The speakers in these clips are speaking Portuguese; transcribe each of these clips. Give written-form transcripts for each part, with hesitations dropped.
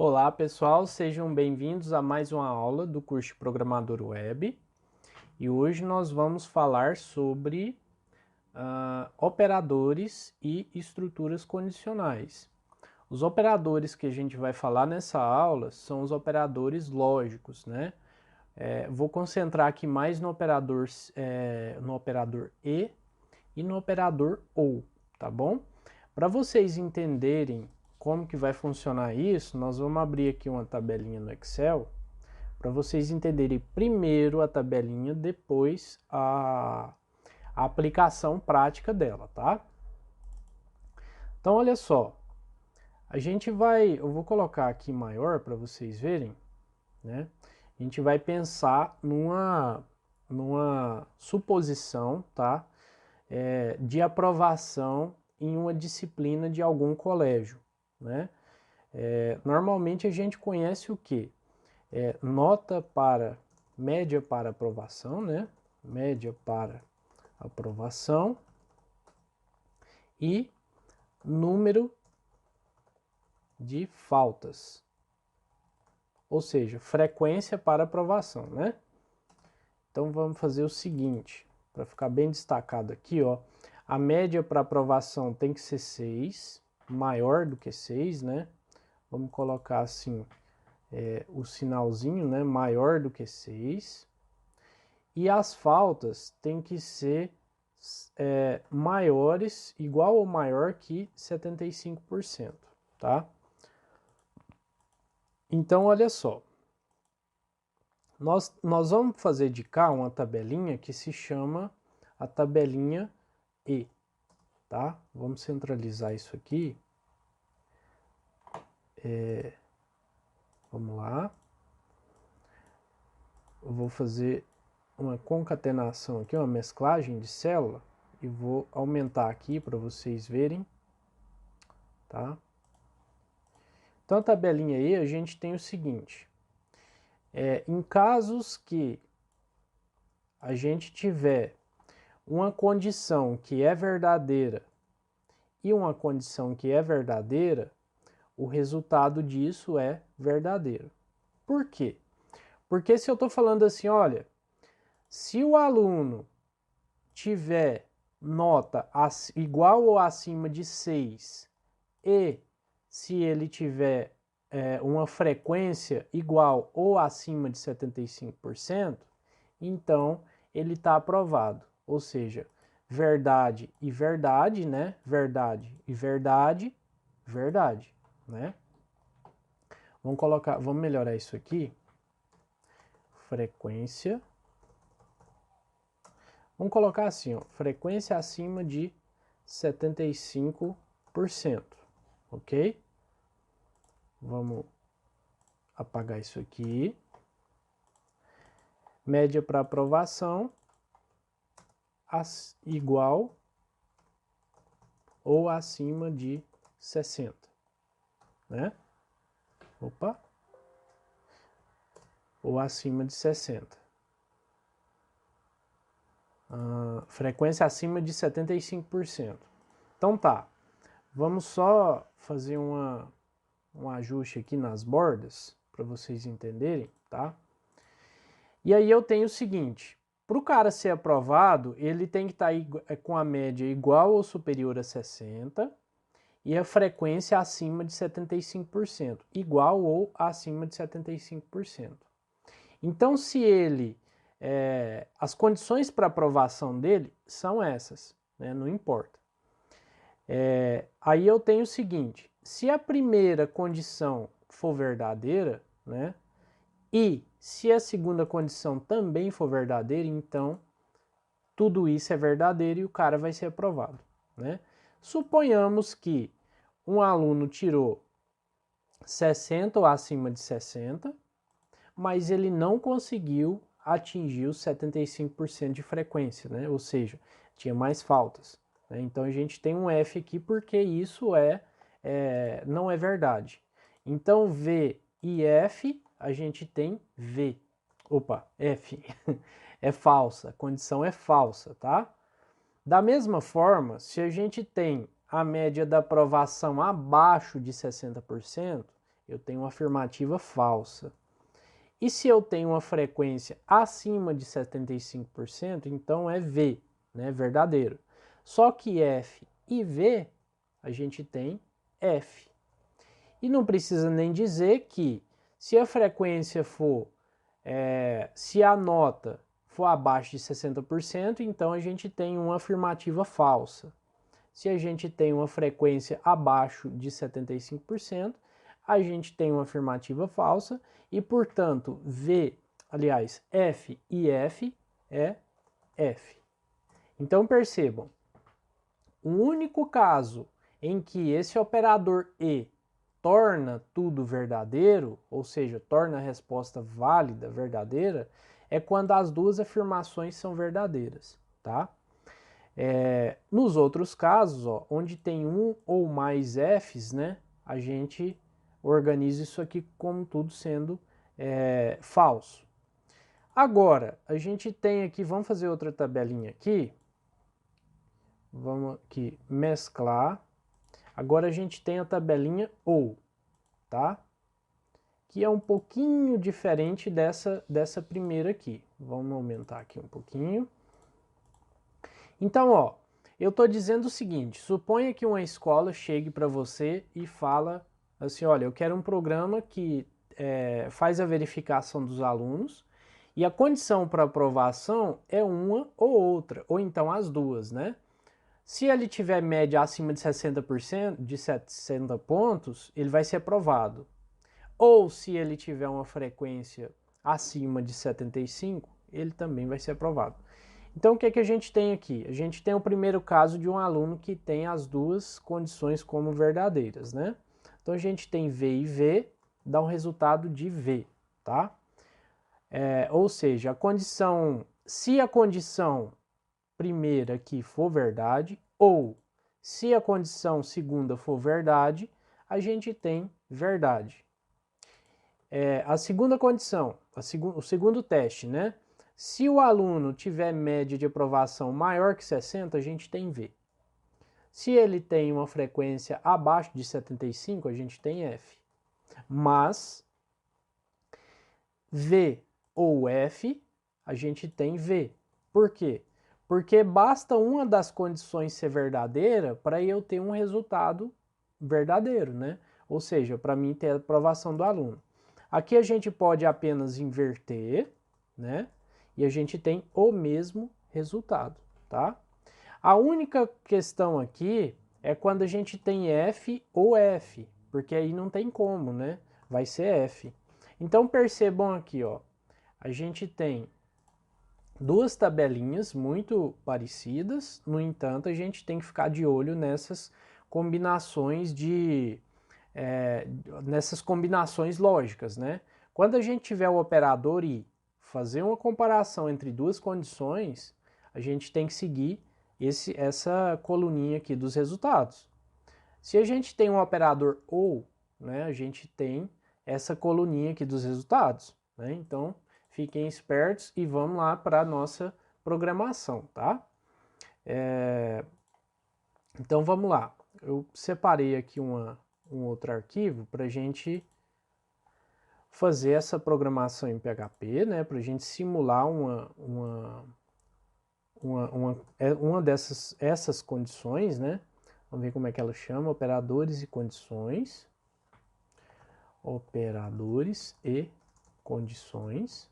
Olá pessoal, sejam bem-vindos a mais uma aula do curso de Programador Web e hoje nós vamos falar sobre operadores e estruturas condicionais. Os operadores que a gente vai falar nessa aula são os operadores lógicos, né? Vou concentrar aqui mais no operador e no operador OU, tá bom? Para vocês entenderem como que vai funcionar isso, nós vamos abrir aqui uma tabelinha no Excel para vocês entenderem primeiro a tabelinha, depois a aplicação prática dela, tá? Então, olha só, eu vou colocar aqui maior para vocês verem, né? A gente vai pensar numa suposição, tá? De aprovação em uma disciplina de algum colégio, né? Normalmente a gente conhece o que? Nota para média para aprovação, né? Média para aprovação e número de faltas, ou seja, frequência para aprovação, né? Então vamos fazer o seguinte, para ficar bem destacado aqui, ó, a média para aprovação tem que ser 6, maior do que 6, né? Vamos colocar assim, o sinalzinho, né? Maior do que 6. E as faltas tem que ser maiores, igual ou maior que 75%, tá? Então, olha só. Nós vamos fazer de cá uma tabelinha que se chama a tabelinha E, tá? Vamos centralizar isso aqui. Vamos lá. Eu vou fazer uma concatenação aqui, uma mesclagem de célula, e vou aumentar aqui para vocês verem, tá? Então, a tabelinha E, a gente tem o seguinte, em casos que a gente tiver uma condição que é verdadeira e uma condição que é verdadeira, o resultado disso é verdadeiro. Por quê? Porque se eu estou falando assim, olha, se o aluno tiver nota igual ou acima de 6 e se ele tiver uma frequência igual ou acima de 75%, então ele está aprovado. Ou seja, verdade e verdade, né? Verdade e verdade, verdade, né? Vamos melhorar isso aqui. Frequência. Vamos colocar assim, ó, frequência acima de 75%, ok? Vamos apagar isso aqui. Média para aprovação igual ou acima de 60, né? Opa! Ou acima de 60. Frequência acima de 75%. Então tá, vamos só fazer um ajuste aqui nas bordas, para vocês entenderem, tá? E aí eu tenho o seguinte, para o cara ser aprovado, ele tem que estar com a média igual ou superior a 60 e a frequência acima de 75%, igual ou acima de 75%. Então, se ele... as condições para aprovação dele são essas, né? Não importa. Aí eu tenho o seguinte, se a primeira condição for verdadeira, né? E se a segunda condição também for verdadeira, então tudo isso é verdadeiro e o cara vai ser aprovado, né? Suponhamos que um aluno tirou 60 ou acima de 60, mas ele não conseguiu atingir os 75% de frequência, né? Ou seja, tinha mais faltas, né? Então a gente tem um F aqui porque isso não é verdade. Então V e F, a gente tem V. Opa, F é falsa, a condição é falsa, tá? Da mesma forma, se a gente tem a média da aprovação abaixo de 60%, eu tenho uma afirmativa falsa. E se eu tenho uma frequência acima de 75%, então é V, né, verdadeiro. Só que F e V, a gente tem F. E não precisa nem dizer que se a frequência for, se a nota for abaixo de 60%, então a gente tem uma afirmativa falsa. Se a gente tem uma frequência abaixo de 75%, a gente tem uma afirmativa falsa e, portanto, F e F é F. Então percebam, o único caso em que esse operador E torna tudo verdadeiro, ou seja, torna a resposta válida, verdadeira, é quando as duas afirmações são verdadeiras, tá? Nos outros casos, ó, onde tem um ou mais Fs, né, a gente organiza isso aqui como tudo sendo falso. Agora, a gente tem aqui, vamos fazer outra tabelinha aqui. Vamos aqui, mesclar. Agora a gente tem a tabelinha OU, tá? Que é um pouquinho diferente dessa primeira aqui. Vamos aumentar aqui um pouquinho. Então, ó, eu estou dizendo o seguinte, suponha que uma escola chegue para você e fala assim, olha, eu quero um programa que faz a verificação dos alunos e a condição para aprovação é uma ou outra, ou então as duas, né? Se ele tiver média acima de 60%, de 60 pontos, ele vai ser aprovado. Ou se ele tiver uma frequência acima de 75, ele também vai ser aprovado. Então, o que é que a gente tem aqui? A gente tem o primeiro caso de um aluno que tem as duas condições como verdadeiras, né? Então, a gente tem V e V, dá um resultado de V, tá? Ou seja, se a condição primeira aqui for verdade, ou se a condição segunda for verdade, a gente tem verdade. A segunda condição, o segundo teste, né? Se o aluno tiver média de aprovação maior que 60, a gente tem V. Se ele tem uma frequência abaixo de 75, a gente tem F. Mas V ou F, a gente tem V. Por quê? Porque basta uma das condições ser verdadeira para eu ter um resultado verdadeiro, né? Ou seja, para mim ter a aprovação do aluno. Aqui a gente pode apenas inverter, né? E a gente tem o mesmo resultado, tá? A única questão aqui é quando a gente tem F ou F, porque aí não tem como, né? Vai ser F. Então percebam aqui, ó, a gente tem duas tabelinhas muito parecidas, no entanto, a gente tem que ficar de olho nessas combinações nessas combinações lógicas, né? Quando a gente tiver o operador e fazer uma comparação entre duas condições, a gente tem que seguir essa coluninha aqui dos resultados. Se a gente tem um operador ou, né, a gente tem essa coluninha aqui dos resultados, né? Então, fiquem espertos e vamos lá para a nossa programação, tá? Então, vamos lá. Eu separei aqui um outro arquivo para a gente fazer essa programação em PHP, né? Para a gente simular uma essas condições, né? Vamos ver como é que ela chama, operadores e condições. Operadores e condições,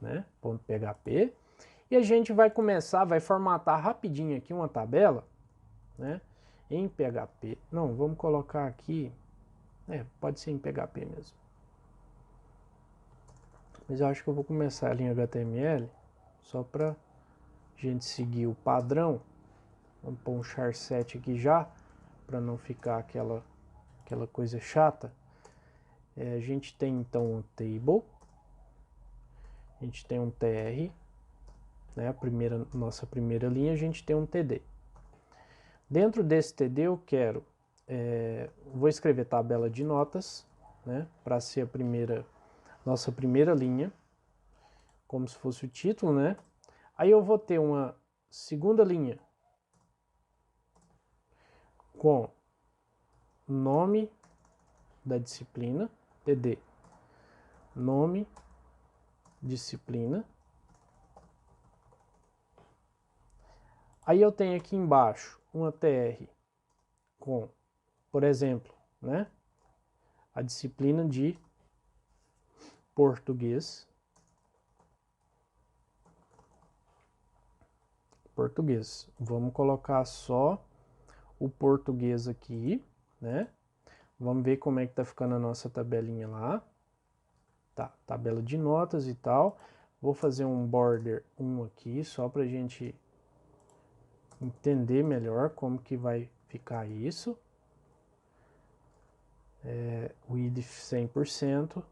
né? .php. E a gente vai vai formatar rapidinho aqui uma tabela, né? Em PHP. Não, vamos colocar aqui, pode ser em PHP mesmo. Mas eu acho que eu vou começar ali em HTML, só para a gente seguir o padrão. Vamos pôr um char7 aqui já, para não ficar aquela coisa chata. A gente tem então um table, a gente tem um tr, né, nossa primeira linha, a gente tem um td. Dentro desse td eu quero, vou escrever tabela de notas, né, para ser nossa primeira linha, como se fosse o título, né. Aí eu vou ter uma segunda linha com nome da disciplina, TD, nome, disciplina. Aí eu tenho aqui embaixo uma TR com, por exemplo, né, a disciplina de português. Vamos colocar só o português aqui, né? Vamos ver como é que tá ficando a nossa tabelinha lá. Tá, tabela de notas e tal. Vou fazer um border 1 aqui, só pra gente entender melhor como que vai ficar isso. Width 100%.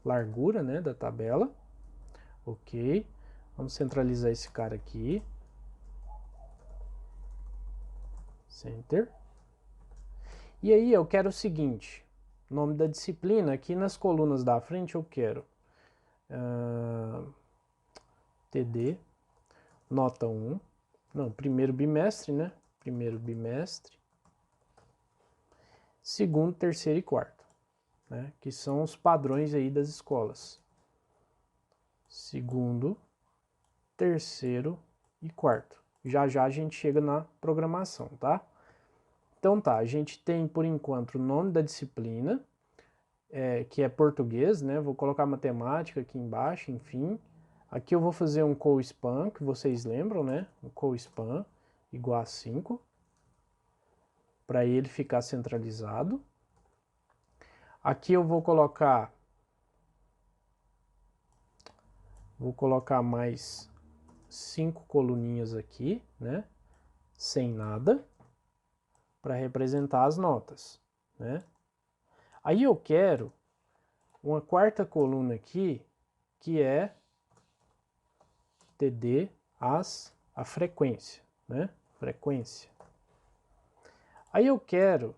Largura, né, da tabela. Ok. Vamos centralizar esse cara aqui. Center. E aí eu quero o seguinte, nome da disciplina, aqui nas colunas da frente eu quero TD, nota 1, não, primeiro bimestre, né? Primeiro bimestre, segundo, terceiro e quarto, né? Que são os padrões aí das escolas. Segundo, terceiro e quarto. Já já a gente chega na programação, tá? Então tá, a gente tem por enquanto o nome da disciplina, que é português, né? Vou colocar matemática aqui embaixo, enfim. Aqui eu vou fazer um co-span, que vocês lembram, né? Um co-span igual a 5, para ele ficar centralizado. Aqui eu vou colocar mais 5 coluninhas aqui, né? Sem nada, para representar as notas, né? Aí eu quero uma quarta coluna aqui, que é TD a frequência, né? Frequência. Aí eu quero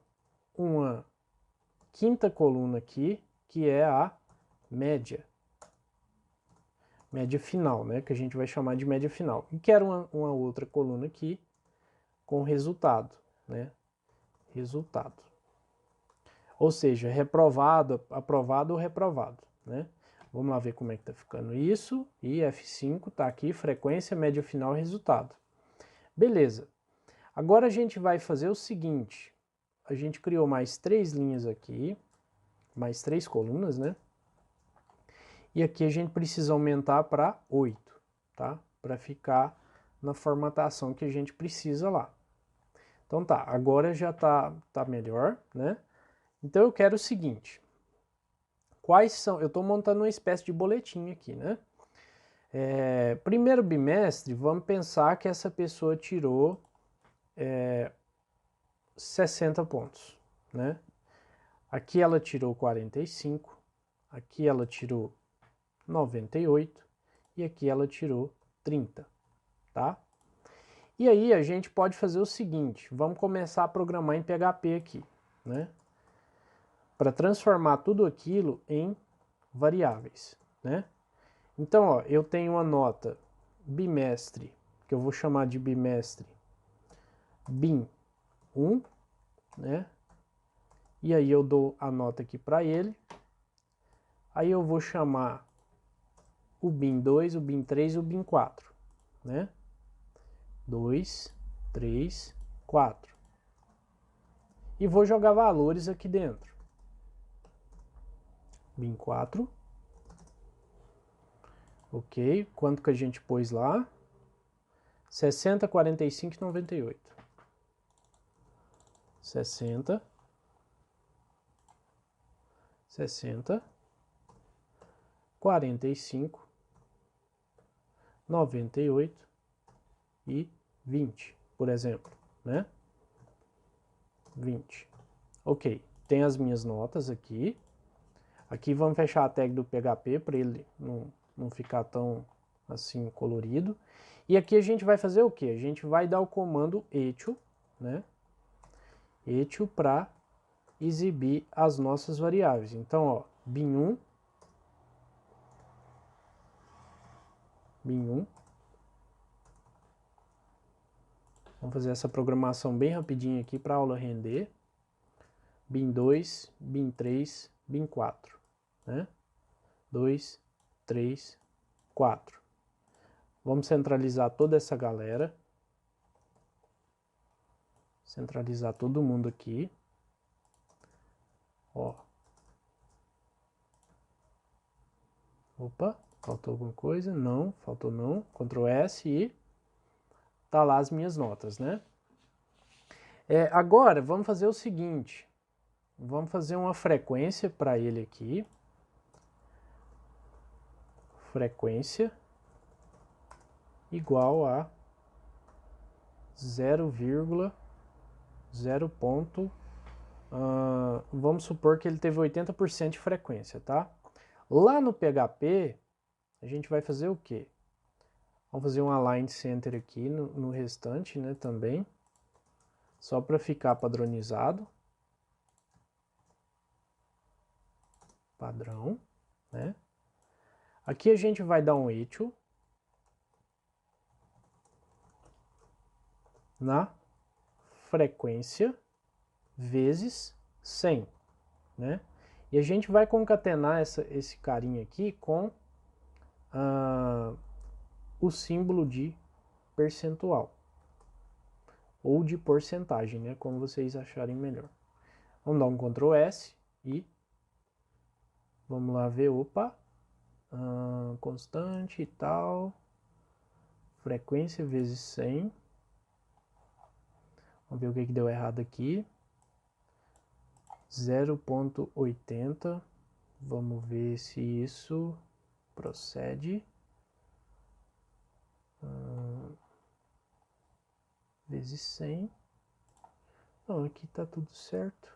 uma quinta coluna aqui, que é a média. Média final, né? Que a gente vai chamar de média final. E quero uma outra coluna aqui com resultado, né? Resultado. Ou seja, reprovado, aprovado ou reprovado, né? Vamos lá ver como é que tá ficando isso. E F5 tá aqui, frequência, média final, resultado. Beleza. Agora a gente vai fazer o seguinte. A gente criou mais 3 linhas aqui, mais 3 colunas, né? E aqui a gente precisa aumentar para 8, tá? Para ficar na formatação que a gente precisa lá. Então tá, agora já tá melhor, né? Então eu quero o seguinte. Quais são... Eu estou montando uma espécie de boletim aqui, né? Primeiro bimestre, vamos pensar que essa pessoa tirou 60 pontos, né? Aqui ela tirou 45, aqui ela tirou 98 e aqui ela tirou 30, tá? E aí a gente pode fazer o seguinte, vamos começar a programar em PHP aqui, né? Para transformar tudo aquilo em variáveis, né? Então, ó, eu tenho uma nota bimestre, que eu vou chamar de bimestre BIM1, né? E aí eu dou a nota aqui para ele. Aí eu vou chamar o BIM2, o BIM3 e o BIM4, né? 2, 3, 4. E vou jogar valores aqui dentro. BIM4. Ok, quanto que a gente pôs lá? 60, 45 e 98. 60, 45, 98 e 20, por exemplo, né? 20. Ok, tem as minhas notas aqui. Aqui vamos fechar a tag do PHP para ele não ficar tão assim colorido. E aqui a gente vai fazer o que? A gente vai dar o comando echo, né? Echo para exibir as nossas variáveis. Então, ó, bin1, bin1. Vamos fazer essa programação bem rapidinho aqui para a aula render. BIM2, BIM3, BIM4, né? 2, 3, 4. Vamos centralizar toda essa galera. Centralizar todo mundo aqui. Ó. Opa, faltou alguma coisa? Não, faltou não. Ctrl S e tá lá as minhas notas, né? Agora, vamos fazer o seguinte. Vamos fazer uma frequência para ele aqui. Frequência igual a 0,0 ponto. Vamos supor que ele teve 80% de frequência, tá? Lá no PHP, a gente vai fazer o quê? Vamos fazer um align center aqui no restante, né, também. Só para ficar padronizado. Padrão, né? Aqui a gente vai dar um equal na frequência vezes 100, né? E a gente vai concatenar esse carinha aqui com o símbolo de percentual ou de porcentagem, né? Como vocês acharem melhor. Vamos dar um Ctrl S e vamos lá ver, opa, constante e tal, frequência vezes 100. Vamos ver o que deu errado aqui. 0,80. Vamos ver se isso procede. Vezes 100. Não, aqui tá tudo certo.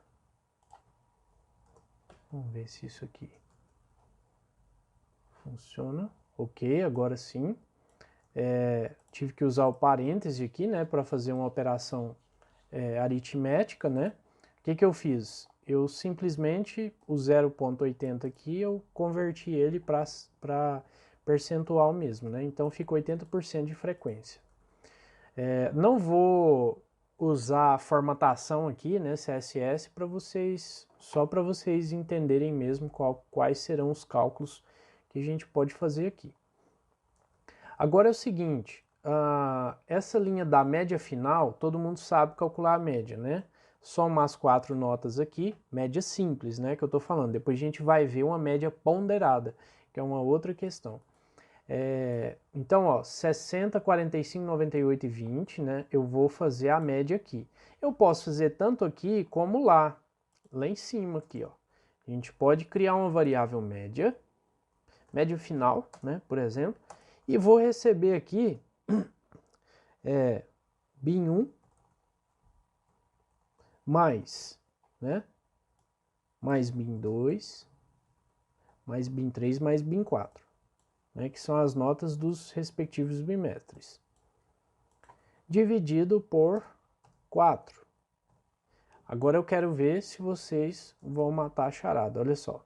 Vamos ver se isso aqui funciona. Ok, agora sim. Tive que usar o parêntese aqui, né, para fazer uma operação aritmética, né? O que eu fiz? Eu simplesmente, o 0,80 aqui, eu converti ele para percentual mesmo, né? Então fica 80% de frequência. Não vou usar a formatação aqui, né, CSS, só para vocês entenderem mesmo quais serão os cálculos que a gente pode fazer aqui. Agora é o seguinte, essa linha da média final, todo mundo sabe calcular a média, né? Soma as 4 notas aqui, média simples, né, que eu estou falando. Depois a gente vai ver uma média ponderada, que é uma outra questão. Então, ó, 60, 45, 98 e 20, né? Eu vou fazer a média aqui. Eu posso fazer tanto aqui como lá em cima aqui, ó. A gente pode criar uma variável média final, né, por exemplo, e vou receber aqui BIM1 mais, né, mais BIM2, mais BIM3, mais BIM4. Né, que são as notas dos respectivos bimestres, dividido por 4. Agora eu quero ver se vocês vão matar a charada, olha só.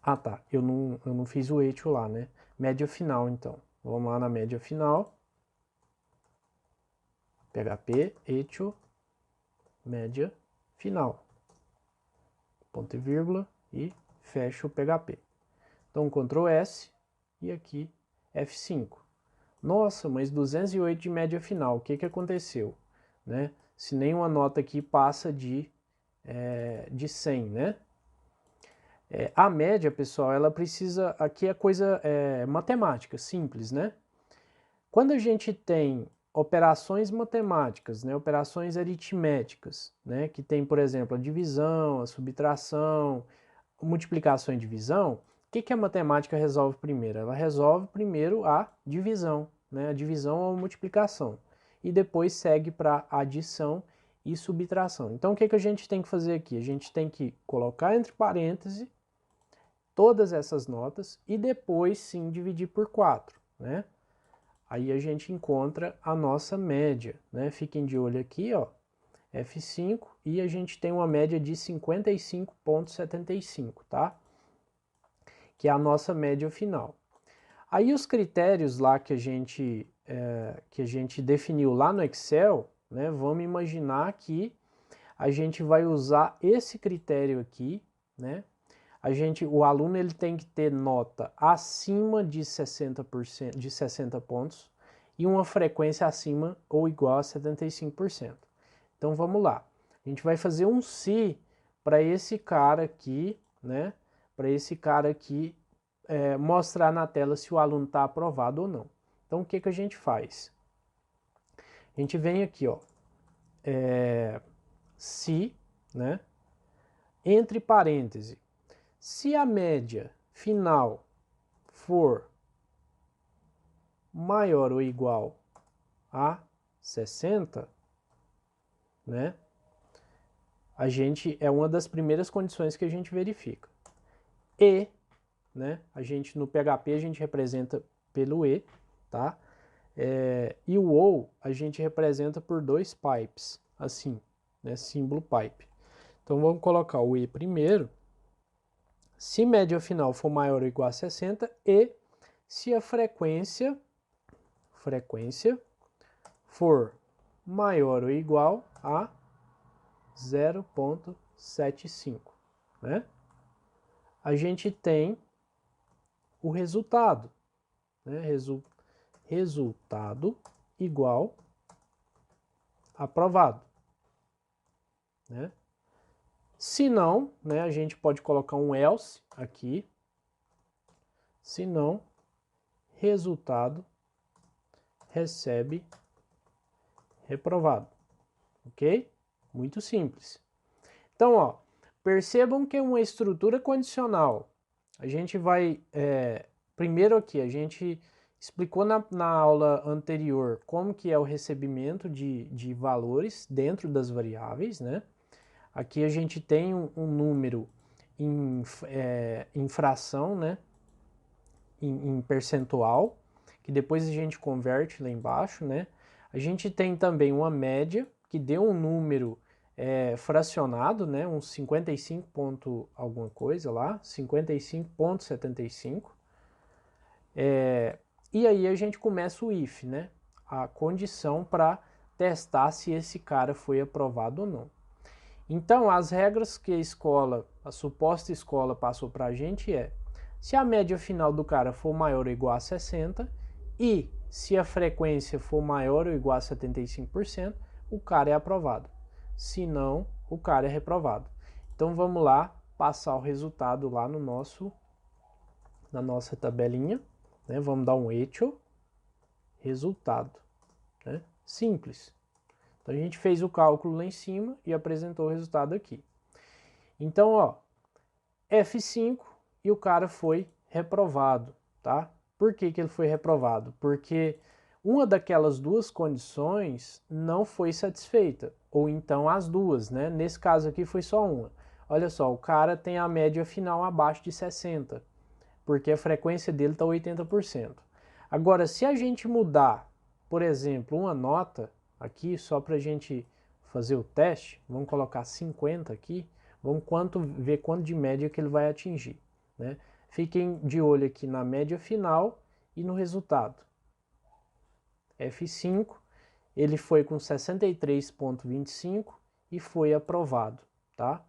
Ah tá, eu não fiz o equal lá, né? Média final então, vamos lá na média final. PHP, equal, média final. Ponto e vírgula e fecha o PHP. Então, Ctrl S e aqui F5. Nossa, mas 208 de média final, o que aconteceu? Né? Se nenhuma nota aqui passa de 100, né? A média, pessoal, ela precisa... Aqui é coisa matemática, simples, né? Quando a gente tem operações matemáticas, né, operações aritméticas, né, que tem, por exemplo, a divisão, a subtração, a multiplicação e divisão, o que a matemática resolve primeiro? Ela resolve primeiro a divisão, né, a divisão ou a multiplicação, e depois segue para adição e subtração. Então, o que a gente tem que fazer aqui? A gente tem que colocar entre parênteses todas essas notas e depois, sim, dividir por 4, né? Aí a gente encontra a nossa média, né? Fiquem de olho aqui, ó, F5, e a gente tem uma média de 55,75, tá? Que é a nossa média final. Aí os critérios lá que a gente definiu lá no Excel, né? Vamos imaginar que a gente vai usar esse critério aqui, né? O aluno ele tem que ter nota acima de 60%, de 60 pontos e uma frequência acima ou igual a 75%. Então vamos lá. A gente vai fazer um se para esse cara aqui, né? Para esse cara aqui mostrar na tela se o aluno está aprovado ou não. Então o que que a gente faz? A gente vem aqui, ó, se, né? Entre parênteses, se a média final for maior ou igual a 60, né? É uma das primeiras condições que a gente verifica. E, né? No PHP a gente representa pelo E, tá? E o OU a gente representa por dois pipes, assim, né? Símbolo pipe. Então vamos colocar o E primeiro. Se média final for maior ou igual a 60 e se a frequência for maior ou igual a 0,75, né? A gente tem o resultado, né? Resultado igual aprovado, né? Se não, né, a gente pode colocar um else aqui. Se não, resultado recebe reprovado, ok? Muito simples. Então, ó, percebam que é uma estrutura condicional. A gente vai, primeiro aqui, a gente explicou na aula anterior como que é o recebimento de valores dentro das variáveis, né? Aqui a gente tem um número em fração, né? Em percentual, que depois a gente converte lá embaixo, né? A gente tem também uma média, que deu um número fracionado, né? Um 55 ponto alguma coisa lá, 55,75. E aí a gente começa o if, né? A condição para testar se esse cara foi aprovado ou não. Então, as regras que a suposta escola passou para a gente se a média final do cara for maior ou igual a 60 e se a frequência for maior ou igual a 75%, o cara é aprovado. Se não, o cara é reprovado. Então, vamos lá passar o resultado lá na nossa tabelinha, né? Vamos dar um echo, resultado, né? Simples. Então, a gente fez o cálculo lá em cima e apresentou o resultado aqui. Então, ó, F5 e o cara foi reprovado, tá? Por que que ele foi reprovado? Porque uma daquelas duas condições não foi satisfeita, ou então as duas, né? Nesse caso aqui foi só uma. Olha só, o cara tem a média final abaixo de 60, porque a frequência dele está 80%. Agora, se a gente mudar, por exemplo, uma nota aqui, só para a gente fazer o teste, vamos colocar 50 aqui, vamos ver quanto de média que ele vai atingir, né? Fiquem de olho aqui na média final e no resultado. F5, ele foi com 63,25 e foi aprovado, tá?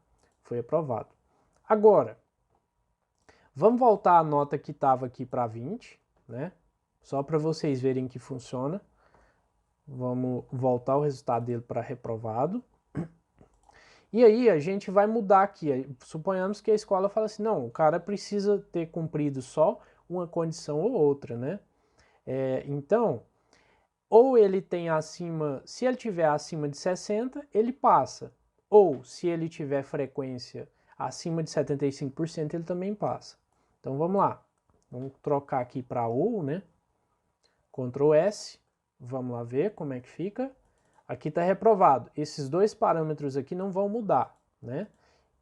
Foi aprovado. Agora, vamos voltar a nota que estava aqui para 20, né? Só para vocês verem que funciona. Vamos voltar o resultado dele para reprovado. E aí a gente vai mudar aqui. Suponhamos que a escola fala assim, não, o cara precisa ter cumprido só uma condição ou outra, né? Então, ou ele tem acima, se ele tiver acima de 60, ele passa. Ou se ele tiver frequência acima de 75%, ele também passa. Então vamos lá. Vamos trocar aqui para ou, né? Ctrl S. Vamos lá ver como é que fica. Aqui está reprovado. Esses dois parâmetros aqui não vão mudar, né?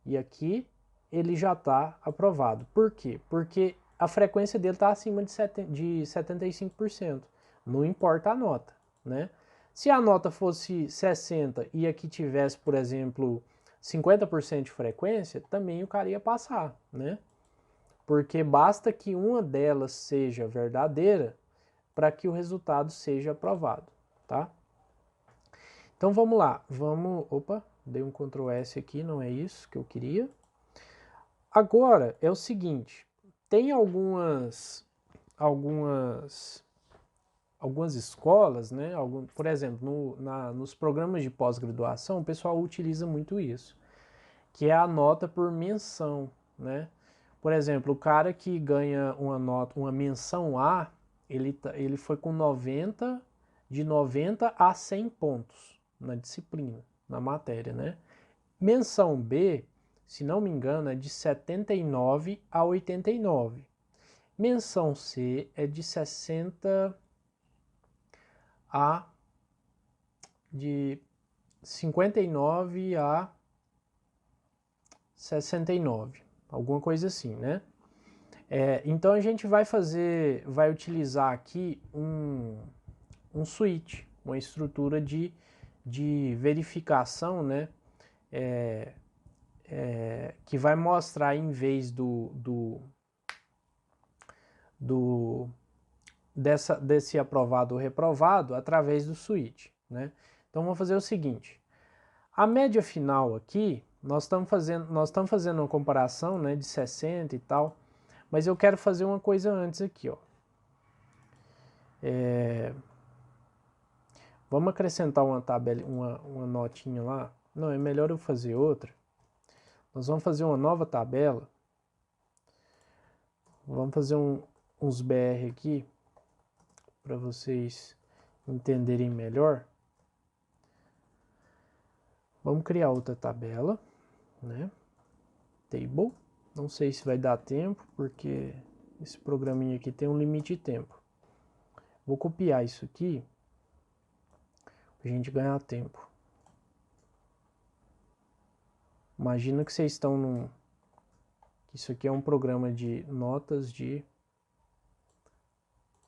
E aqui ele já está aprovado. Por quê? Porque a frequência dele está acima de 75%. Não importa a nota, né? Se a nota fosse 60 e aqui tivesse, por exemplo, 50% de frequência, também o cara ia passar, né? Porque basta que uma delas seja verdadeira para que o resultado seja aprovado, tá? Então vamos lá, Dei um Ctrl S aqui, não é isso que eu queria. Agora, é o seguinte, tem algumas escolas, né? Por exemplo, nos programas de pós-graduação, o pessoal utiliza muito isso, que é a nota por menção, né? Por exemplo, o cara que ganha uma menção A, ele foi com 90, de 90 a 100 pontos na disciplina, na matéria, né? Menção B, se não me engano, é de 79 a 89. Menção C é de 60 a de 59 a 69, alguma coisa assim, né? Então a gente vai utilizar aqui um switch, uma estrutura de verificação, né? Que vai mostrar em vez desse aprovado ou reprovado através do switch, né? Então vamos fazer o seguinte: a média final aqui, nós estamos fazendo uma comparação, né, de 60 e tal, mas eu quero fazer uma coisa antes aqui, ó. Vamos acrescentar uma tabela, uma notinha lá. Não, é melhor eu fazer outra. Nós vamos fazer uma nova tabela. Vamos fazer uns BR aqui para vocês entenderem melhor. Vamos criar outra tabela, né? Table. Não sei se vai dar tempo, porque esse programinha aqui tem um limite de tempo. Vou copiar isso aqui para a gente ganhar tempo. Imagina que vocês estão num... Isso aqui é um programa de notas de...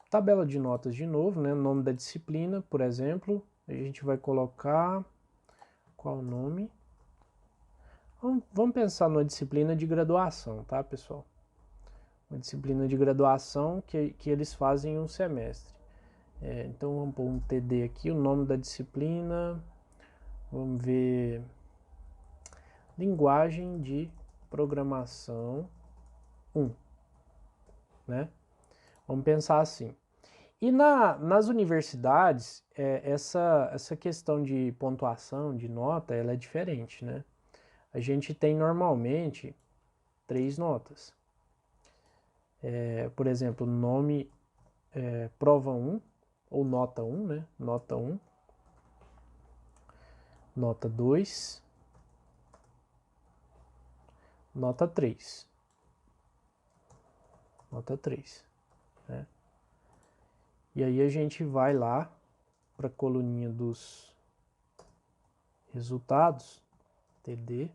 Tabela de notas de novo, né? Nome da disciplina, por exemplo. A gente vai colocar... Qual o nome? Vamos pensar numa disciplina de graduação, tá, pessoal? Uma disciplina de graduação que eles fazem em um semestre. Então vamos pôr um TD aqui, o nome da disciplina. Vamos ver... Linguagem de programação 1, né? Vamos pensar assim. E nas universidades, essa questão de pontuação, de nota, ela é diferente, né? A gente tem normalmente 3 notas. Por exemplo, nome, prova 1, ou nota 1, né? Nota 1, nota 2, nota 3. Nota 3, né? E aí a gente vai lá para a coluninha dos resultados, TD,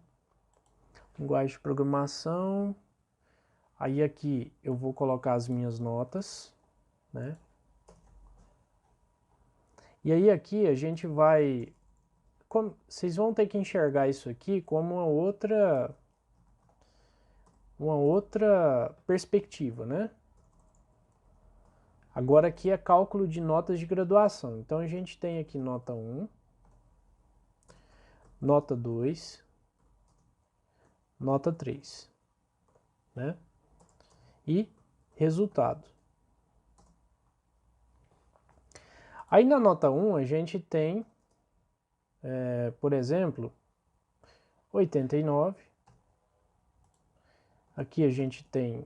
linguagem de programação. Aí aqui eu vou colocar as minhas notas, né? E aí aqui a gente vai... Vocês vão ter que enxergar isso aqui como uma outra perspectiva, né? Agora aqui é cálculo de notas de graduação. Então a gente tem aqui nota 1, nota 2, nota 3, né? E resultado. Aí na nota 1 a gente tem, por exemplo, 89. Aqui a gente tem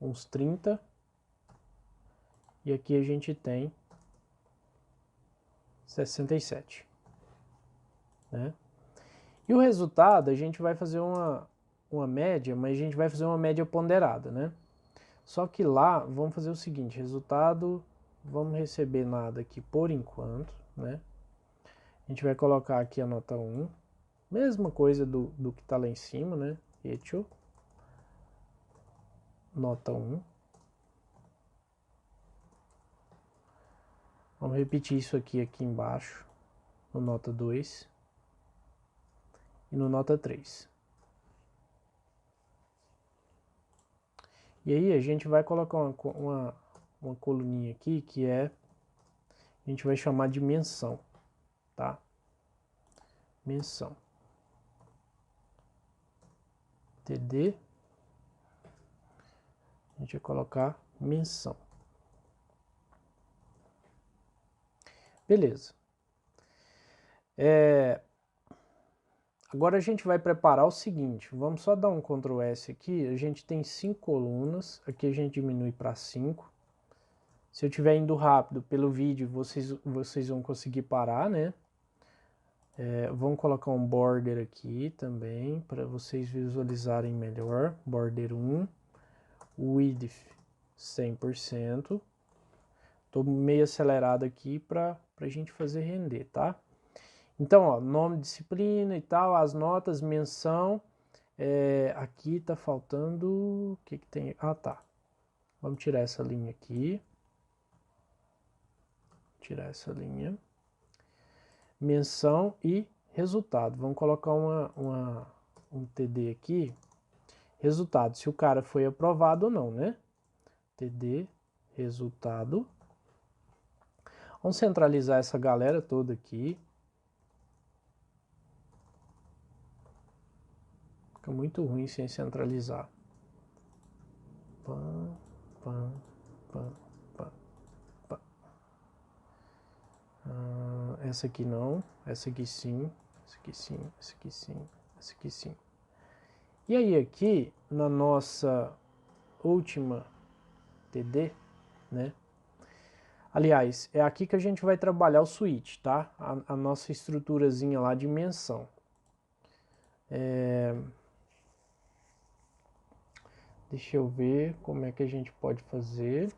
uns 30. E aqui a gente tem 67, né? E o resultado, a gente vai fazer uma média, mas a gente vai fazer uma média ponderada, né? Só que lá, vamos fazer o seguinte, resultado, vamos receber nada aqui por enquanto, né? A gente vai colocar aqui a nota 1, mesma coisa do que está lá em cima, né? Echo, nota 1. Vamos repetir isso aqui embaixo, no nota 2 e no nota 3. E aí a gente vai colocar uma coluninha aqui que a gente vai chamar de menção, tá? Menção. TD, a gente vai colocar menção. Beleza. Agora a gente vai preparar o seguinte, vamos só dar um Ctrl S aqui, a gente tem 5 colunas, aqui a gente diminui para 5. Se eu estiver indo rápido pelo vídeo, vocês vão conseguir parar, né? Vamos colocar um border aqui também, para vocês visualizarem melhor. Border 1, width 100%. Estou meio acelerado aqui para a gente fazer render, tá? Então, ó, nome, disciplina e tal, as notas, menção. Aqui tá faltando... O que que tem? Ah, tá. Vamos tirar essa linha aqui. Tirar essa linha. Menção e resultado. Vamos colocar um TD aqui. Resultado, se o cara foi aprovado ou não, né? TD, resultado. Vamos centralizar essa galera toda aqui. Fica muito ruim sem centralizar. Pam, pam, pam, pam, pam. Essa aqui não, essa aqui sim, essa aqui sim, essa aqui sim, essa aqui sim. E aí aqui, na nossa última TD, né? Aliás, é aqui que a gente vai trabalhar o switch, tá? A nossa estruturazinha lá de menção. Deixa eu ver como é que a gente pode fazer.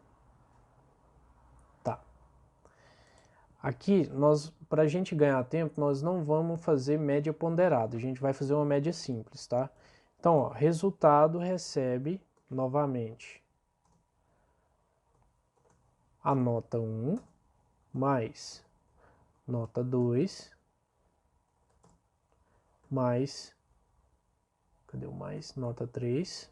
Tá. Aqui, para a gente ganhar tempo, nós não vamos fazer média ponderada. A gente vai fazer uma média simples, tá? Então, ó, resultado recebe novamente a nota 1 mais nota 2 mais, cadê o mais? Nota 3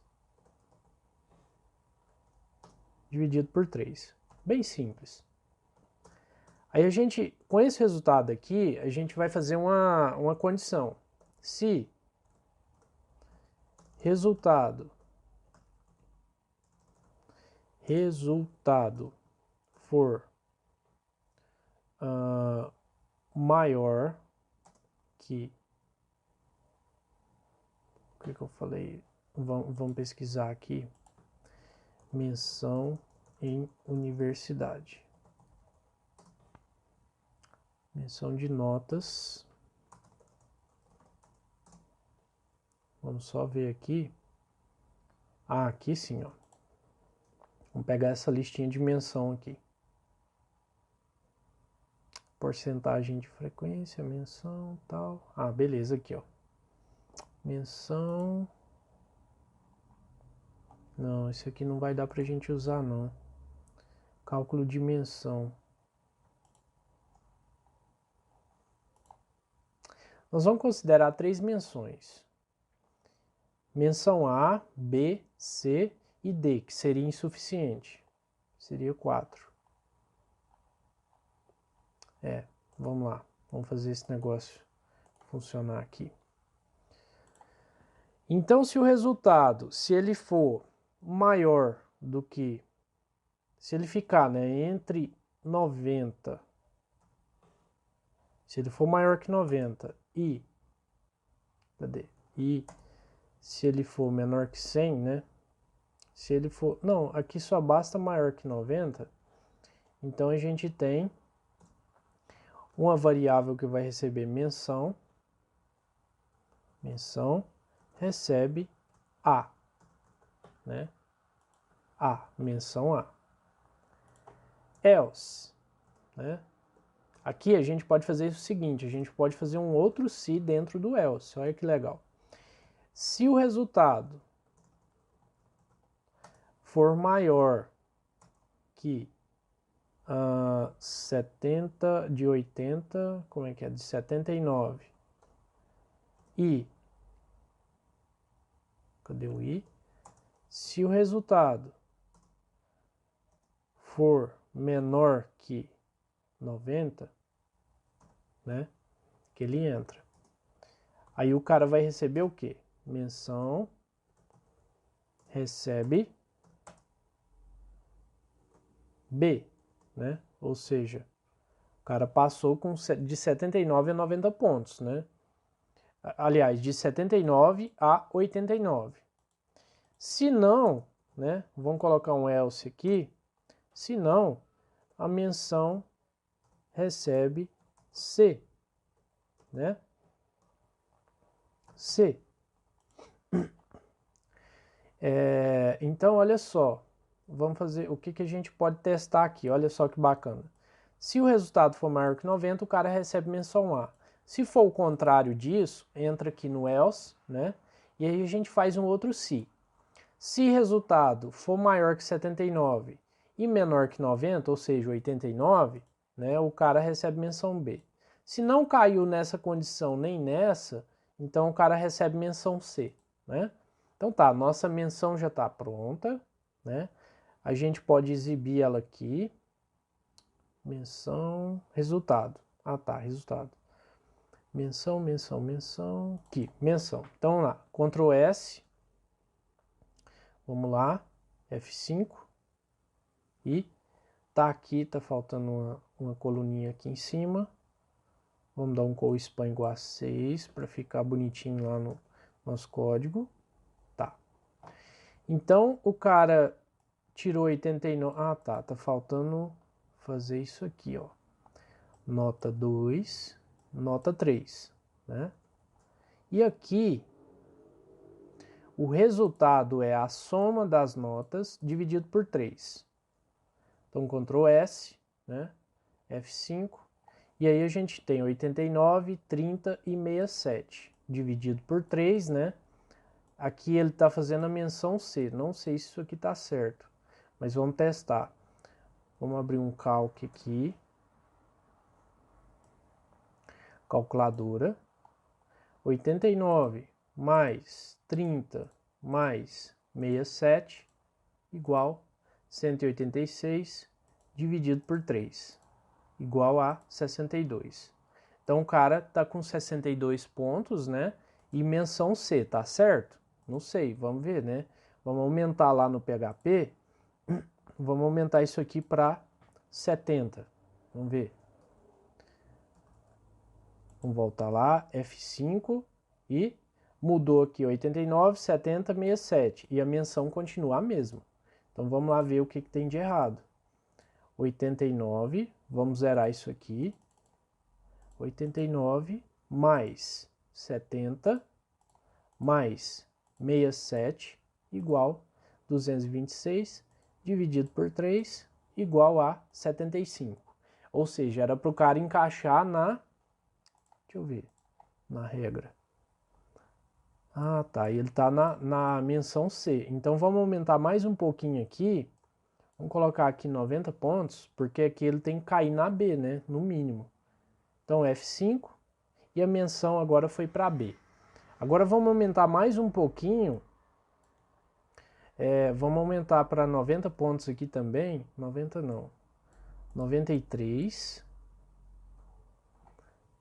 dividido por 3. Bem simples. Aí a gente, com esse resultado aqui, a gente vai fazer uma condição. Se resultado for maior que... O que eu falei? Vamos pesquisar aqui. Menção em universidade. Menção de notas. Vamos só ver aqui. Ah, aqui sim, ó. Vamos pegar essa listinha de menção aqui. Porcentagem de frequência, menção, tal. Ah, beleza, aqui, ó. Menção. Não, esse aqui não vai dar pra gente usar, não. Cálculo de menção. Nós vamos considerar 3 menções. Menção A, B, C e D, que seria insuficiente. Seria 4. Vamos lá. Vamos fazer esse negócio funcionar aqui. Então, se o resultado, se ele for maior do que... Se ele ficar, né, entre 90... Se ele for maior que 90 e... Cadê? E se ele for menor que 100, né? Se ele for... Não, aqui só basta maior que 90. Então, a gente tem uma variável que vai receber menção. Menção recebe A, né? A, menção A. Else, né? Aqui a gente pode fazer o seguinte, a gente pode fazer um outro se dentro do else. Olha que legal. Se o resultado for maior que 70 de 80, como é que é? De 79 e... Cadê o i? Se o resultado for menor que 90, né? Que ele entra. Aí o cara vai receber o quê? Menção recebe B, né? Ou seja, o cara passou de 79 a 90 pontos, né? Aliás, de 79 a 89. Se não, né? Vamos colocar um else aqui. Se não, a menção recebe C, né? C. Então, olha só. Vamos fazer o que a gente pode testar aqui. Olha só que bacana. Se o resultado for maior que 90, o cara recebe menção A. Se for o contrário disso, entra aqui no else, né? E aí a gente faz um outro se. Se resultado for maior que 79 e menor que 90, ou seja, 89, né, o cara recebe menção B. Se não caiu nessa condição nem nessa, então o cara recebe menção C, né? Então tá, nossa menção já está pronta, né? A gente pode exibir ela aqui. Menção, resultado. Ah tá, resultado. Menção, menção, menção, aqui, menção. Então lá, Ctrl S. Vamos lá, F5. E tá aqui, tá faltando uma coluninha aqui em cima. Vamos dar um call span igual a 6 para ficar bonitinho lá no nosso código. Tá. Então o cara tirou 89. Ah, tá. Tá faltando fazer isso aqui, ó. Nota 2, nota 3, né? E aqui o resultado é a soma das notas dividido por 3. Então Ctrl S, né? F5. E aí a gente tem 89, 30 e 67 dividido por 3, né? Aqui ele está fazendo a menção C. Não sei se isso aqui está certo, mas vamos testar. Vamos abrir um calc aqui. Calculadora. 89 mais 30 mais 67 igual 186 dividido por 3. Igual a 62. Então o cara tá com 62 pontos, né? E menção C, tá certo? Não sei, vamos ver, né? Vamos aumentar lá no PHP. Vamos aumentar isso aqui para 70. Vamos ver. Vamos voltar lá, F5 e mudou aqui 89, 70, 67. E a menção continua a mesma. Então vamos lá ver o que tem de errado. 89, vamos zerar isso aqui. 89 mais 70 mais 67 igual 226 dividido por 3 igual a 75. Ou seja, era para o cara encaixar na... Deixa eu ver. Na regra. Ah, tá. Ele está na menção C. Então vamos aumentar mais um pouquinho aqui. Vamos colocar aqui 90 pontos, porque aqui ele tem que cair na B, né? No mínimo. Então F5 e a menção agora foi para B. Agora vamos aumentar mais um pouquinho. Vamos aumentar para 90 pontos aqui também. 90 não. 93.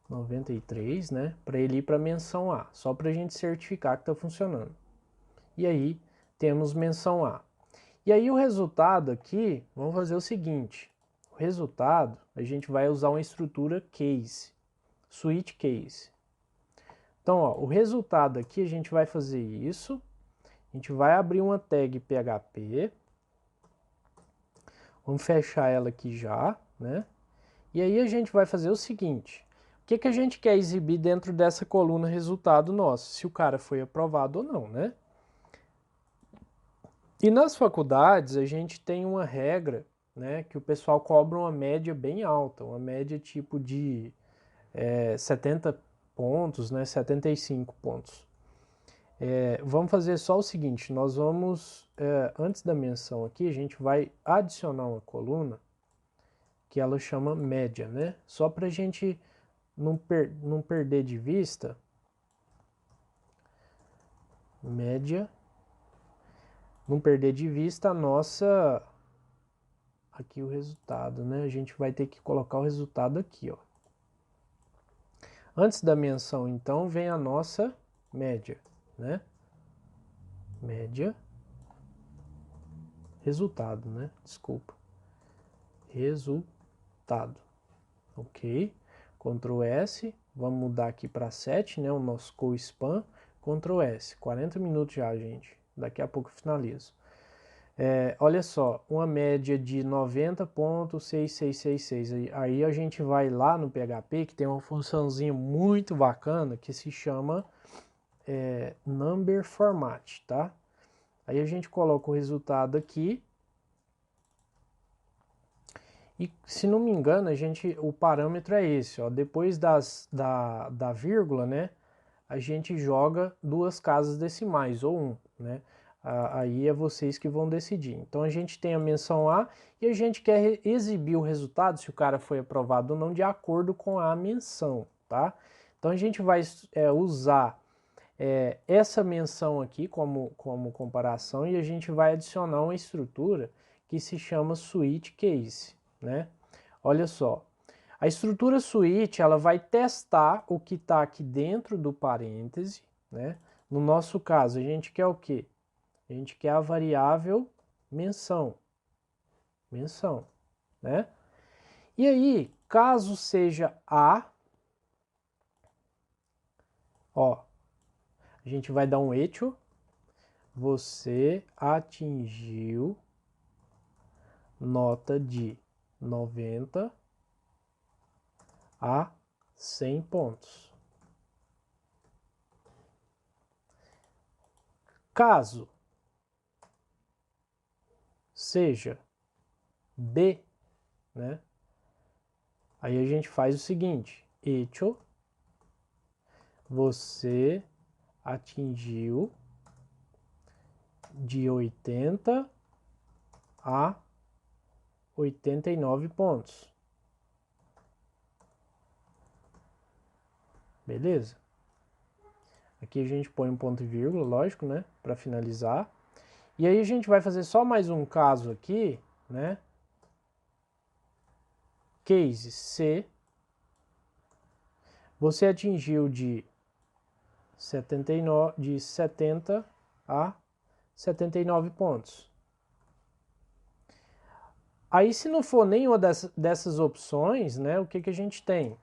93, né? Para ele ir para menção A. Só para a gente certificar que está funcionando. E aí temos menção A. E aí o resultado aqui, vamos fazer o seguinte. O resultado, a gente vai usar uma estrutura case. Switch case. Então, ó, o resultado aqui a gente vai fazer isso. A gente vai abrir uma tag PHP. Vamos fechar ela aqui já, né? E aí a gente vai fazer o seguinte. O que a gente quer exibir dentro dessa coluna resultado nosso? Se o cara foi aprovado ou não, né? E nas faculdades a gente tem uma regra, né? Que o pessoal cobra uma média bem alta. Uma média tipo de 70 pontos, né? 75 pontos. Vamos fazer só o seguinte, nós vamos, antes da menção aqui, a gente vai adicionar uma coluna que ela chama média, né? Só para a gente não perder de vista, média, não perder de vista a nossa, aqui o resultado, né? A gente vai ter que colocar o resultado aqui, ó. Antes da menção, então, vem a nossa média, né? Média, resultado, né? Desculpa. Resultado. Ok. Ctrl S. Vamos mudar aqui para 7, né? O nosso co-spam. Ctrl S. 40 minutos já, gente. Daqui a pouco eu finalizo. Olha só, uma média de 90.6666. Aí a gente vai lá no PHP, que tem uma funçãozinha muito bacana que se chama number format, tá? Aí a gente coloca o resultado aqui. E se não me engano, o parâmetro é esse, ó. Depois da vírgula, né? A gente joga 2 casas decimais, ou 1, né? Aí é vocês que vão decidir. Então a gente tem a menção A e a gente quer exibir o resultado, se o cara foi aprovado ou não, de acordo com a menção, tá? Então a gente vai usar essa menção aqui como comparação e a gente vai adicionar uma estrutura que se chama switch case, né? Olha só, a estrutura switch ela vai testar o que está aqui dentro do parêntese, né? No nosso caso, a gente quer o quê? A gente quer a variável menção, né? E aí, caso seja A, ó, a gente vai dar um echo, você atingiu nota de 90 a 100 pontos. Caso seja B, né? Aí a gente faz o seguinte, echo, você atingiu de 80 a 89 pontos. Beleza? Aqui a gente põe um ponto e vírgula, lógico, né? Para finalizar. E aí a gente vai fazer só mais um caso aqui, né? Case C. Você atingiu de 70 a 79 pontos. Aí, se não for nenhuma dessas opções, né, o que a gente tem?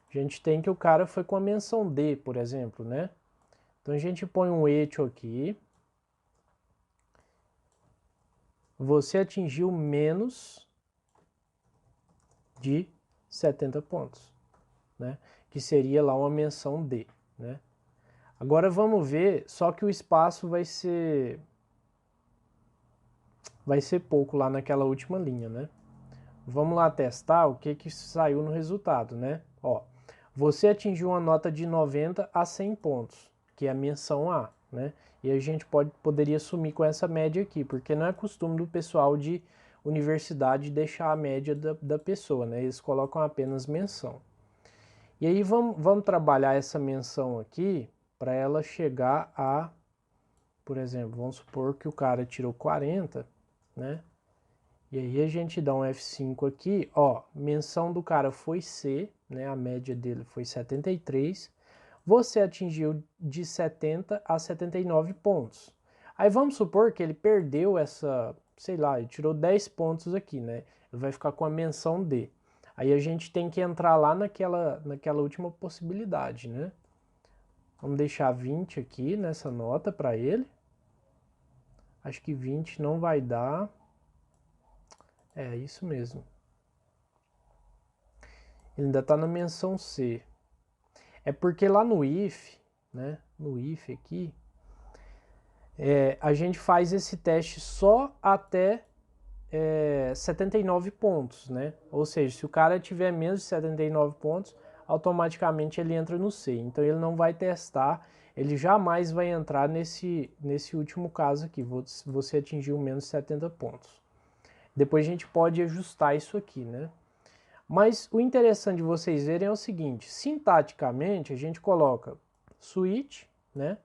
A gente tem que o cara foi com a menção D, por exemplo, né? Então, a gente põe um echo aqui. Você atingiu menos de 70 pontos, né? Que seria lá uma menção D, né? Agora, vamos ver, só que o espaço vai ser pouco lá naquela última linha, né? Vamos lá testar o que saiu no resultado, né? Ó, você atingiu uma nota de 90 a 100 pontos, que é a menção A, né? E a gente poderia sumir com essa média aqui, porque não é costume do pessoal de universidade deixar a média da pessoa, né? Eles colocam apenas menção. E aí vamos trabalhar essa menção aqui para ela chegar a, por exemplo, vamos supor que o cara tirou 40, né? E aí a gente dá um F5 aqui, ó, menção do cara foi C, né, a média dele foi 73, você atingiu de 70 a 79 pontos. Aí vamos supor que ele perdeu essa, sei lá, ele tirou 10 pontos aqui, né, ele vai ficar com a menção D. Aí a gente tem que entrar lá naquela última possibilidade, né. Vamos deixar 20 aqui nessa nota para ele. Acho que 20 não vai dar. É isso mesmo. Ele ainda está na menção C. É porque lá no if, né? No if aqui, a gente faz esse teste só até 79 pontos, né? Ou seja, se o cara tiver menos de 79 pontos, automaticamente ele entra no C. Então ele não vai testar, ele jamais vai entrar nesse último caso aqui, você atingiu menos de 70 pontos. Depois a gente pode ajustar isso aqui, né? Mas o interessante de vocês verem é o seguinte, sintaticamente a gente coloca switch, né?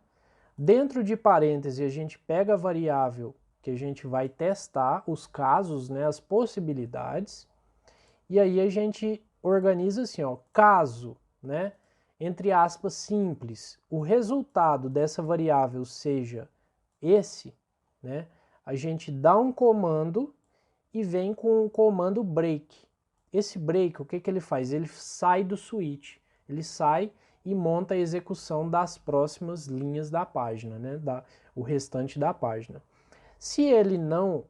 Dentro de parênteses a gente pega a variável que a gente vai testar, os casos, né? As possibilidades, e aí a gente organiza assim, ó, caso, né? Entre aspas, simples, o resultado dessa variável seja esse, né? a gente dá um comando e vem com o comando break. Esse break, o que que ele faz? Ele sai do switch, ele sai e monta a execução das próximas linhas da página, né? O restante da página. Se ele não,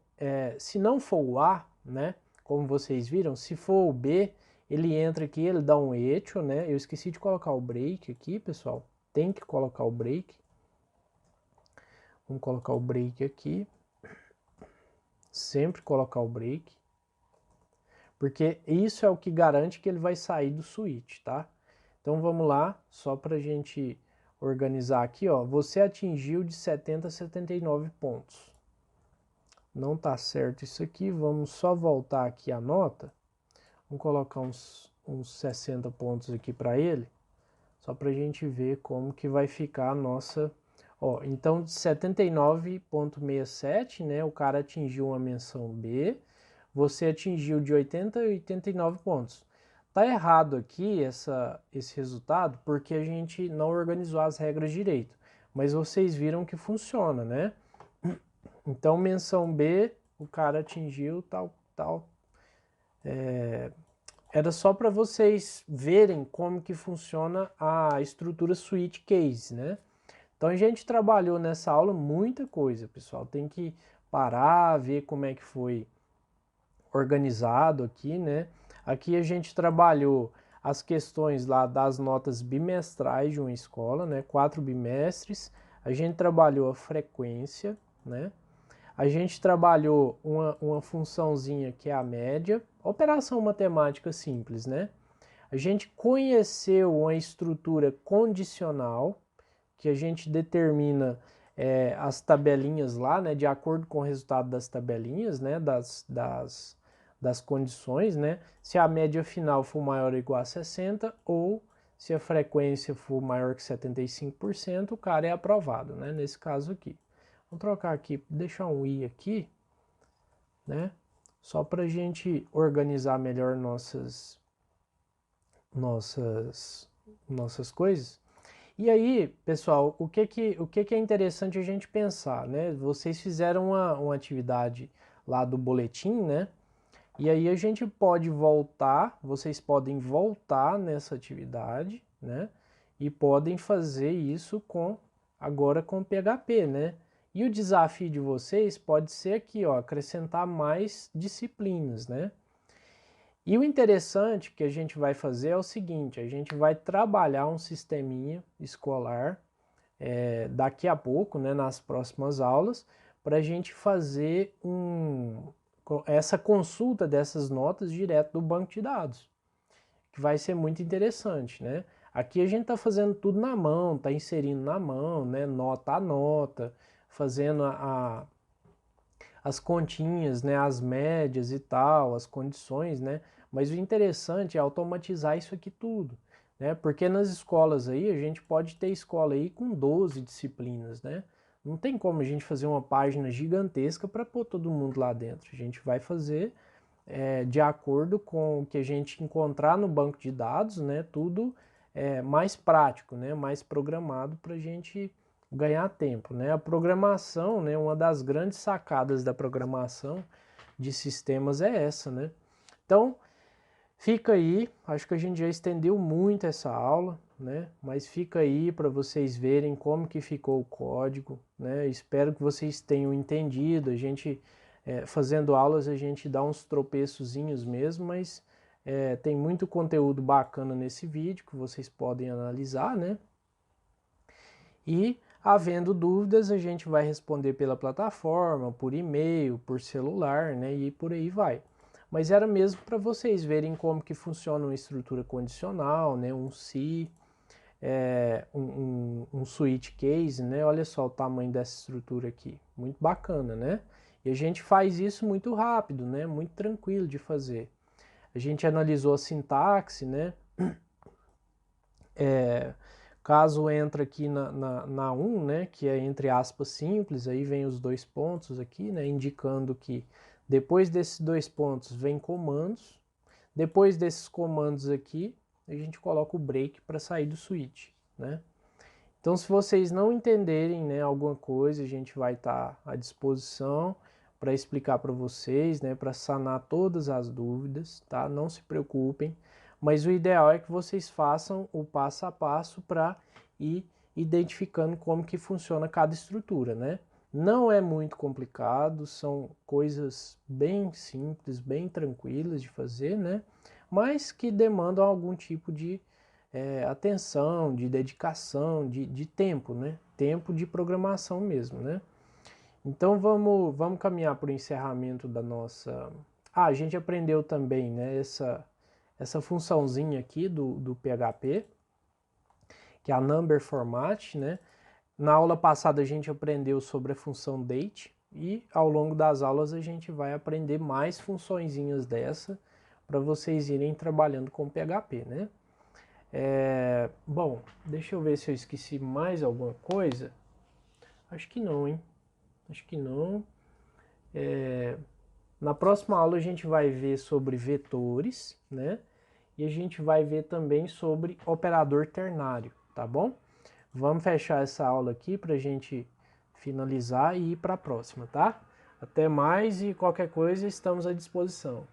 se não for o A, né? Como vocês viram, se for o B, ele entra aqui, ele dá um echo, né? Eu esqueci de colocar o break aqui, pessoal. Tem que colocar o break. Vamos colocar o break aqui. Sempre colocar o break. Porque isso é o que garante que ele vai sair do switch, tá? Então vamos lá, só para a gente organizar aqui, ó. Você atingiu de 70 a 79 pontos. Não tá certo isso aqui, vamos só voltar aqui a nota. Vamos colocar uns 60 pontos aqui para ele, só para a gente ver como que vai ficar a nossa... Ó, então de 79,67, né, o cara atingiu uma menção B, você atingiu de 80 a 89 pontos. Tá errado aqui esse resultado porque a gente não organizou as regras direito, mas vocês viram que funciona, né? Então, menção B, o cara atingiu tal. Era só para vocês verem como que funciona a estrutura switch case, né? Então, a gente trabalhou nessa aula muita coisa, pessoal. Tem que parar, ver como é que foi organizado aqui, né? Aqui a gente trabalhou as questões lá das notas bimestrais de uma escola, né? 4 bimestres. A gente trabalhou a frequência, né? A gente trabalhou uma funçãozinha que é a média, operação matemática simples, né? A gente conheceu uma estrutura condicional, que a gente determina as tabelinhas lá, né? De acordo com o resultado das tabelinhas, né? Das condições, né? Se a média final for maior ou igual a 60, ou se a frequência for maior que 75%, o cara é aprovado, né? Nesse caso aqui. Vamos trocar aqui, deixar um i aqui, né? Só para a gente organizar melhor nossas coisas. E aí, pessoal, o que é interessante a gente pensar, né? Vocês fizeram uma atividade lá do boletim, né? E aí a gente pode voltar, vocês podem voltar nessa atividade, né? E podem fazer isso agora com PHP, né? E o desafio de vocês pode ser aqui, ó, acrescentar mais disciplinas, né? E o interessante que a gente vai fazer é o seguinte, a gente vai trabalhar um sisteminha escolar daqui a pouco, né, nas próximas aulas, para a gente fazer essa consulta dessas notas direto do banco de dados, que vai ser muito interessante, né? Aqui a gente está fazendo tudo na mão, está inserindo na mão, né, nota a nota, fazendo as continhas, né, as médias e tal, as condições, né? Mas o interessante é automatizar isso aqui tudo, né? Porque nas escolas aí, a gente pode ter escola aí com 12 disciplinas, né? Não tem como a gente fazer uma página gigantesca para pôr todo mundo lá dentro. A gente vai fazer de acordo com o que a gente encontrar no banco de dados, né? Tudo mais prático, né? Mais programado para a gente ganhar tempo, né? A programação, né? Uma das grandes sacadas da programação de sistemas é essa, né? Então, fica aí, acho que a gente já estendeu muito essa aula, né? Mas fica aí para vocês verem como que ficou o código, né? Espero que vocês tenham entendido. A gente, fazendo aulas, a gente dá uns tropeçozinhos mesmo, mas tem muito conteúdo bacana nesse vídeo que vocês podem analisar, né? E, havendo dúvidas, a gente vai responder pela plataforma, por e-mail, por celular, né? E por aí vai. Mas era mesmo para vocês verem como que funciona uma estrutura condicional, né? Um se, um switch case, né? Olha só o tamanho dessa estrutura aqui, muito bacana, né? E a gente faz isso muito rápido, né? Muito tranquilo de fazer. A gente analisou a sintaxe, né? Caso entra aqui na 1, né, que é entre aspas simples, aí vem os dois pontos aqui, né, indicando que depois desses dois pontos vem comandos. Depois desses comandos aqui, a gente coloca o break para sair do switch, né? Então, se vocês não entenderem, né, alguma coisa, a gente vai estar à disposição. para explicar para vocês, né, para sanar todas as dúvidas, tá? Não se preocupem, mas o ideal é que vocês façam o passo a passo para ir identificando como que funciona cada estrutura, né? Não é muito complicado, são coisas bem simples, bem tranquilas de fazer, né? Mas que demandam algum tipo de atenção, de dedicação, de tempo, né? Tempo de programação mesmo, né? Então vamos caminhar para o encerramento da nossa... Ah, a gente aprendeu também, né, essa funçãozinha aqui do PHP, que é a number format, né? Na aula passada a gente aprendeu sobre a função date e ao longo das aulas a gente vai aprender mais funçõezinhas dessa para vocês irem trabalhando com PHP, né? Bom, deixa eu ver se eu esqueci mais alguma coisa. Acho que não, hein? Acho que não. Na próxima aula a gente vai ver sobre vetores, né? E a gente vai ver também sobre operador ternário, tá bom? Vamos fechar essa aula aqui para a gente finalizar e ir para a próxima, tá? Até mais e qualquer coisa estamos à disposição.